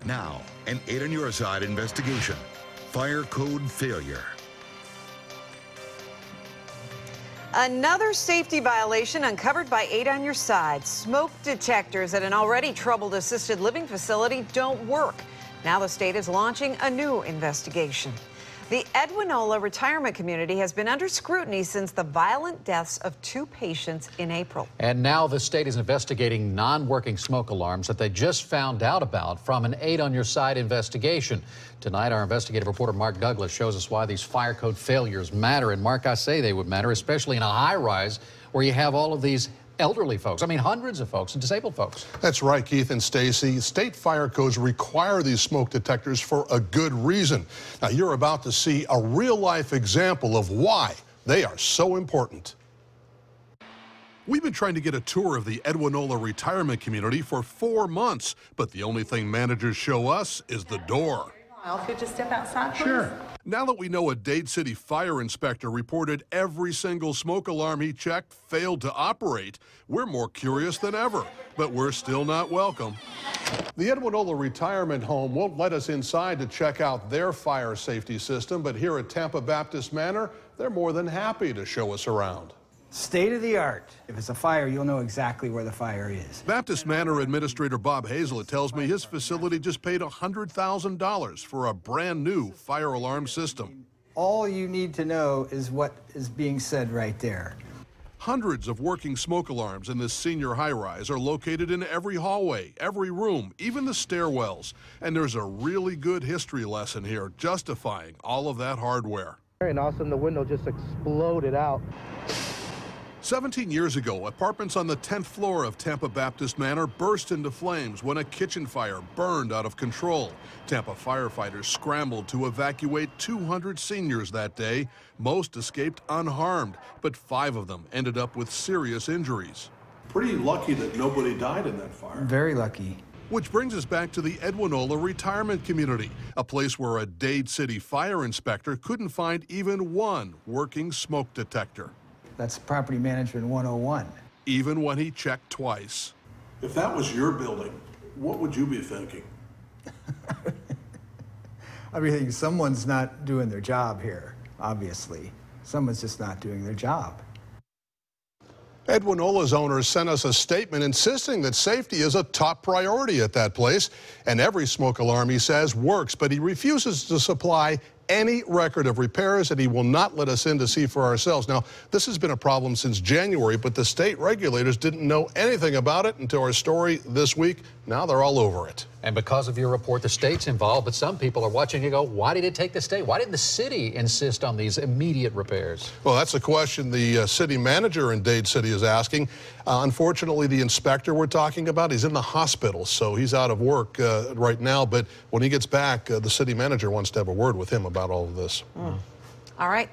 Now, an 8 on your side investigation. Fire code failure. Another safety violation uncovered by 8 on your side. Smoke detectors at an already troubled assisted living facility don't work. Now the state is launching a new investigation. The Edwinola retirement community has been under scrutiny since the violent deaths of 2 patients in April. And now the state is investigating non-working smoke alarms that they just found out about from an 8 on your side investigation. Tonight, our investigative reporter Mark Douglas shows us why these fire code failures matter. And Mark, I say they would matter, especially in a high-rise where you have all of these elderly folks. I mean, hundreds of folks and disabled folks. That's right, Keith and Stacy. State fire codes require these smoke detectors for a good reason. Now, you're about to see a real-life example of why they are so important. We've been trying to get a tour of the Edwinola retirement community for 4 months, but the only thing managers show us is the door. Could you step outside, please? Sure. Now that we know a Dade City fire inspector reported every single smoke alarm he checked failed to operate, we're more curious than ever, but we're still not welcome. The Edwinola retirement home won't let us inside to check out their fire safety system, but here at Tampa Baptist Manor, they're more than happy to show us around. State of the art. If it's a fire, you'll know exactly where the fire is. Baptist Manor Administrator Bob Hazlett tells me his facility just paid $100,000 for a brand new fire alarm system. All you need to know is what is being said right there. Hundreds of working smoke alarms in this senior high-rise are located in every hallway, every room, even the stairwells. And there's a really good history lesson here justifying all of that hardware. And all of a sudden the window just exploded out. 17 years ago, apartments on the 10th floor of Tampa Baptist Manor burst into flames when a kitchen fire burned out of control. Tampa firefighters scrambled to evacuate 200 seniors that day. Most escaped unharmed, but 5 of them ended up with serious injuries. Pretty lucky that nobody died in that fire. Very lucky. Which brings us back to the Edwinola retirement community, a place where a Dade City fire inspector couldn't find even one working smoke detector. That's property management 101. Even when he checked twice. If that was your building, what would you be thinking? I'd be thinking someone's not doing their job here, obviously. Someone's just not doing their job. Edwinola's owners sent us a statement insisting that safety is a top priority at that place. And every smoke alarm, he says, works, but he refuses to supply any record of repairs, and he will not let us in to see for ourselves. Now, this has been a problem since January, but the state regulators didn't know anything about it until our story this week. Now they're all over it. And because of your report, the state's involved, but some people are watching you go, why did it take the state? Why didn't the city insist on these immediate repairs? Well, that's a question the city manager in Dade City is asking. Unfortunately, the inspector we're talking about, he's in the hospital, so he's out of work right now. But when he gets back, the city manager wants to have a word with him about all of this. All right.